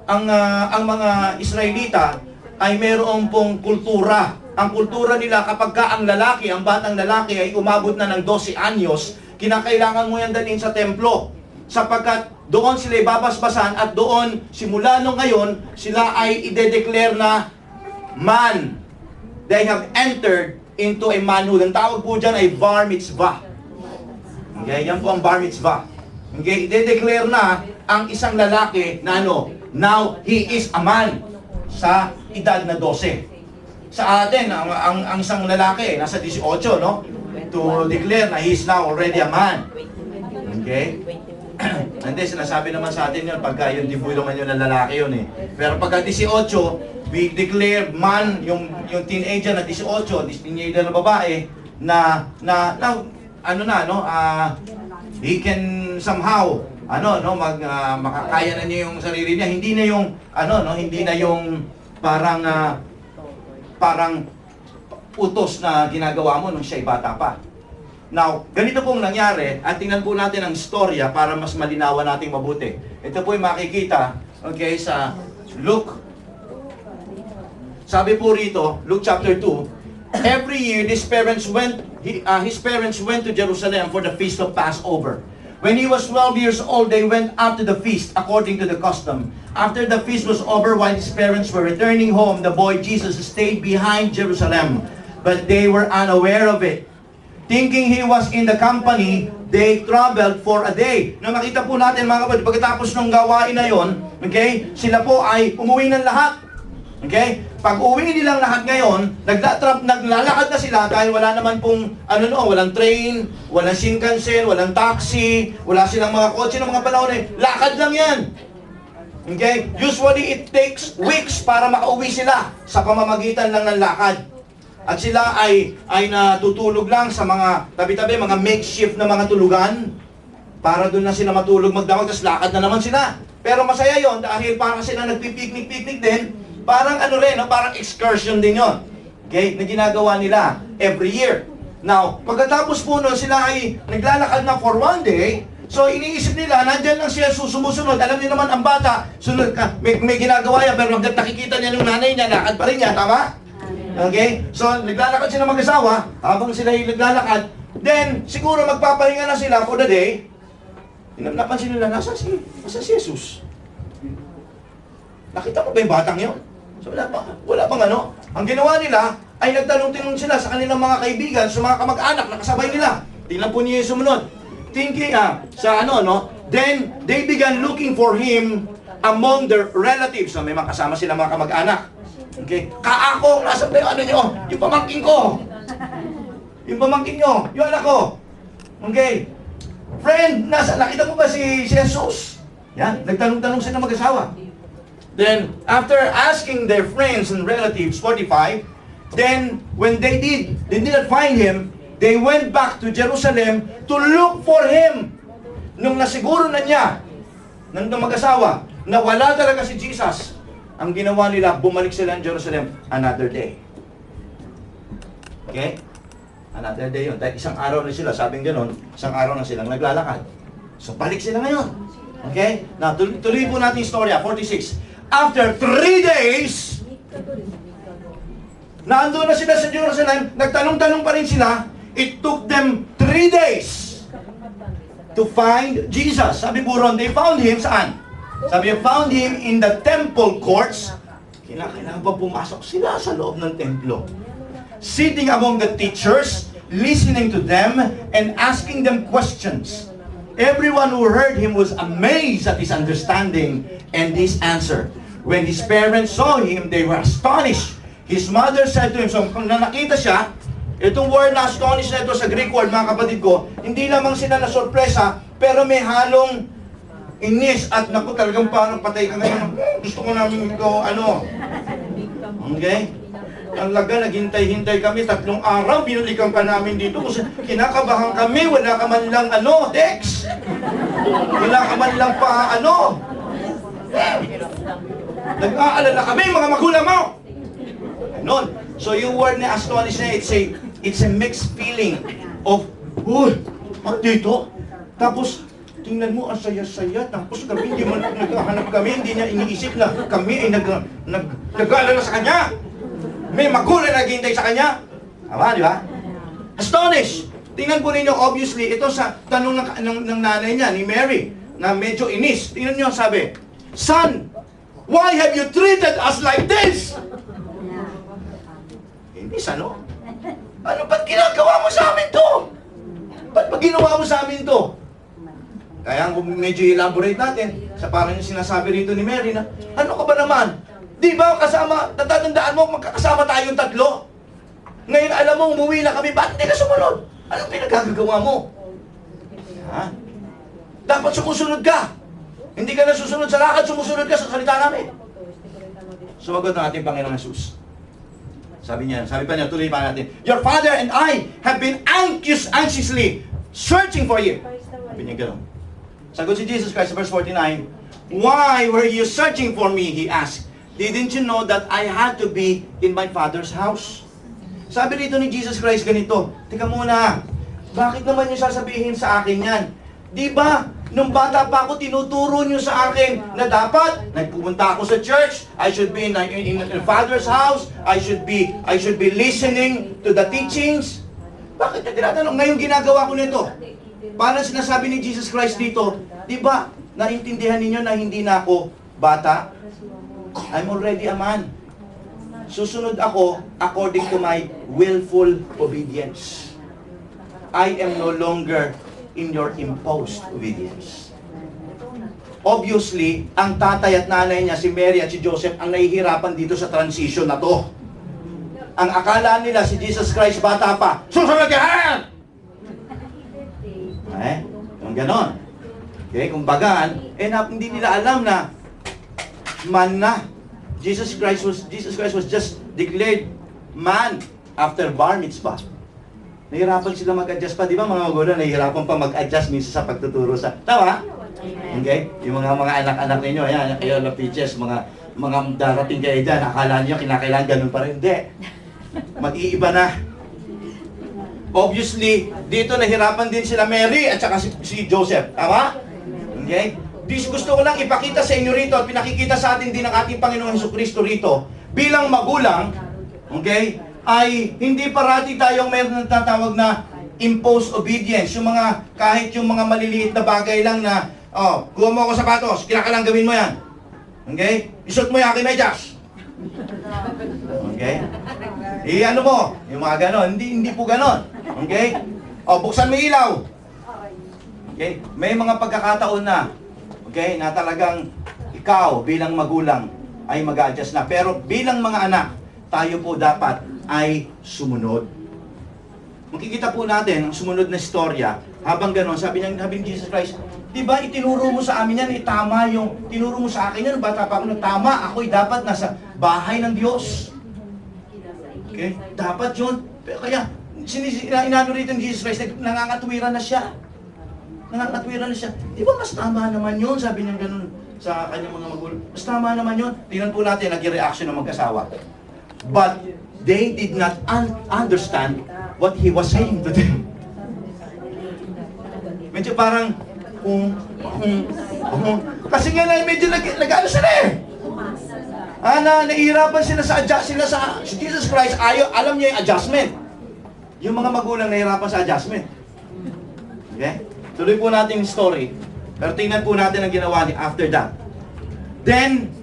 ang mga Israelita ay mayroon pong kultura. Ang kultura nila kapag ka ang lalaki, ang batang lalaki ay umabot na ng 12 anyos, kinakailangan mo yan dalhin sa templo. Sapagkat doon sila ibabasbasan at doon, simula nung ngayon, sila ay ide-declare na man. They have entered into a manhood. Ang tawag po dyan ay bar mitzvah. Okay, yan po ang bar mitzvah. Okay, ide-declare na ang isang lalaki na ano, now he is a man sa edad na 12. Sa atin, ang isang lalaki, nasa 18, no? To declare na he is now already a man. Okay? And then, sinasabi naman sa atin yun, pagka yung dibuy naman yun ng lalaki yun eh. Pero pagka 18, we declare man, yung teenager na 18, teenager na babae, na ano na, no? He can somehow, makakaya na niya yung sarili niya. Hindi na yung, hindi na yung parang utos na ginagawa mo nung siya'y bata pa. Now, ganito pong nangyari, at tingnan po natin ang istorya para mas malinawan nating mabuti. Ito po yung makikita, okay, sa Luke. Sabi po rito, Luke chapter 2, every year his parents went to Jerusalem for the feast of Passover. When he was 12 years old, they went up to the feast according to the custom. After the feast was over, while his parents were returning home, the boy Jesus stayed behind Jerusalem, but they were unaware of it. Thinking he was in the company, they traveled for a day. Na makita po natin mga kapatid, pagkatapos ng gawain na yon, okay, sila po ay umuwi ng lahat. Okay? Pag uwi nilang lahat ngayon, naglalakad na sila dahil wala naman pong, walang train, walang Shinkansen, walang taxi, wala silang mga kotse ng mga panahon eh. Lakad lang yan. Okay? Usually, it takes weeks para makauwi sila sa pamamagitan lang ng lakad. At sila ay natutulog lang sa mga tabi-tabi, mga makeshift na mga tulugan para doon na sila matulog magdamag, tapos lakad na naman sila. Pero masaya yon dahil para sila nagpipiknik-piknik din, parang parang excursion din yon. Okay? Na ginagawa nila every year. Now, pagkatapos po nun, sila ay naglalakad na for one day, so iniisip nila, nandyan lang siya sumusunod. Alam niyo naman, ang bata, sunod ka, may ginagawa yan, pero hanggang nakikita niya ng nanay niya, lakad pa rin niya, tama? Okay? So, naglalakad sila mag-asawa, habang sila yung naglalakad, then, siguro magpapahinga na sila for the day, napansin nila, nasa si Jesus? Nakita mo ba yung batang yun? So, wala pang ano. Ang ginawa nila, ay nagtanong-tinong sila sa kanilang mga kaibigan, sa mga kamag-anak na kasabay nila. Tingnan po niyo yung sumunod. Thinking, then, they began looking for him among their relatives. So, may mga kasama sila mga kamag-anak. Okay? Kaako, nasa ba yung nyo? Yung pamangkin ko. Yung pamangkin nyo. Yung anak ko. Okay? Friend, nakita mo ba si Jesus? Yan, nagtanong-tanong sila mag-asawa. Then, after asking their friends and relatives, 45, then, when they did not find him, they went back to Jerusalem to look for him. Nung nasiguro na niya, ng mag-asawa, na wala talaga si Jesus, ang ginawa nila, bumalik sila ng Jerusalem another day. Okay? Another day yun. Dahil isang araw na sila, sabing gano'n, isang araw na silang naglalakad. So, balik sila ngayon. Okay? Now, tuloy po natin yung storya, 46. After 3 days, nandun na sila sa Jerusalem, nagtanong-tanong pa rin sila, it took them 3 days to find Jesus. Sabi po ron, they found him saan? Sabi, found him in the temple courts. Kailangan pa pumasok sila sa loob ng templo. Sitting among the teachers, listening to them, and asking them questions. Everyone who heard him was amazed at his understanding and his answer. When his parents saw him, they were astonished. His mother said to him, so kung nakita siya, itong word na astonished na ito sa Greek word, mga kapatid ko, hindi lamang sila na sorpresa, pero may halong inis at naku, talagang parang patay ka ngayon. Gusto ko namin ikaw, Okay? Ang laga, naghintay-hintay kami, 3 araw, binulikan ka namin dito. Kasi kinakabahan kami, wala ka man lang, Dex. Wala ka man lang pa, Nag-aalala kami, mga magulang mo. Ganon. So yung word na astonish na, it's a mixed feeling of, dito. Tapos, tingnan mo, ang saya-saya. Tapos kami, hindi mo naghahanap kami, hindi niya iniisip na kami ay nag-aalala sa kanya. May magulang na naghihintay sa kanya. Tama, di ba? Astonished! Tingnan po ninyo, obviously, ito sa tanong ng nanay niya, ni Mary, na medyo inis. Tingnan niyo, sabi, Son, why have you treated us like this? Inis, ano? Ano, ba't ginagawa mo sa amin to? Ba't ginawa mo sa amin to? Kaya medyo elaborate natin sa parang yung sinasabi rito ni Mary na, ano ka ba naman? Di ba kasama, natatandaan mo, magkakasama tayong tatlo? Ngayon alam mo, umuwi na kami, bakit hindi ka sumunod? Anong pinagkagagawa mo? Ha? Dapat sumusunod ka. Hindi ka na susunod sa lakad, sumusunod ka sa salita namin. Sumagot ng ating Panginoong Jesus. Sabi pa niya, tuloy pa natin, Your father and I have been anxiously searching for you. Sabi niya gano'n. Sagot si Jesus Christ, verse 49, Why were you searching for me? He asked. Didn't you know that I had to be in my Father's house? Sabi rito ni Jesus Christ ganito, Teka muna, bakit naman niyo sasabihin sa akin yan? Di ba, nung bata pa ako, tinuturo niyo sa akin na dapat, nagpupunta ako sa church, I should be in the Father's house, I should be listening to the teachings. Bakit niyo tinatanong? Ngayon ginagawa ko nito. Parang sinasabi ni Jesus Christ dito, di ba, naintindihan ninyo na hindi na ako bata? I'm already a man. Susunod ako according to my willful obedience. I am no longer in your imposed obedience. Obviously, ang tatay at nanay niya, si Mary at si Joseph, ang nahihirapan dito sa transition na to. Ang akala nila si Jesus Christ bata pa, susunod ka! Yung ganon. Okay, kung bagaan, hindi nila alam na man na. Jesus Christ was just declared man after bar mitzvah. Nahirapan sila mag-adjust pa, di ba mga magulang, nahihirapan pa mag-adjust minsan sa pagtuturo sa, tama? Okay? Yung mga anak-anak ninyo, ayan, kayo na peaches, mga darating kayo dyan, akala niyo kinakailangan ganun pa rin, hindi. Mag-iiba na. Obviously, dito nahirapan din sila Mary at saka si Joseph, tama? Okay? Gusto ko lang ipakita sa inyo rito at pinakikita sa atin din ng ating Panginoong Hesukristo rito, bilang magulang, okay, ay hindi parati tayong mayroon ng tatawag na imposed obedience. Yung kahit yung mga maliliit na bagay lang na, kuha mo ako sapatos, kinakailangan gawin mo yan. Okay? Isuot mo yung aking medyas. Okay? Ano mo? Yung mga ganon. Hindi po ganon. Okay? Buksan mo yung ilaw. Okay? May mga pagkakataon na, okay, na talagang ikaw bilang magulang ay mag-adjust na. Pero bilang mga anak, tayo po dapat ay sumunod. Makikita po natin ang sumunod na istorya. Habang gano'n, sabi ni Jesus Christ, di ba itinuro mo sa amin yan, tama yung tinuro mo sa akin yan, bata pa ako, tama, ako'y dapat nasa bahay ng Diyos. Okay? Dapat yun. Kaya, inano rito ng Jesus Christ, nangangatwiran na siya. Nangangatwiran na siya. Di ba mas tama naman yun? Sabi niya gano'n sa kanyang mga magulang. Mas tama naman yun. Tingnan po natin, nag-reaction ng mag-asawa. But they did not understand what he was saying to them. Medyo parang, kasi nga na medyo nag-ano sila eh. Nahihirapan sila si Jesus Christ, alam niya yung adjustment. Yung mga magulang nahihirapan sa adjustment. Okay? Tuloy po natin yung story. Pero tingnan po natin ang ginawa ni after that. Then,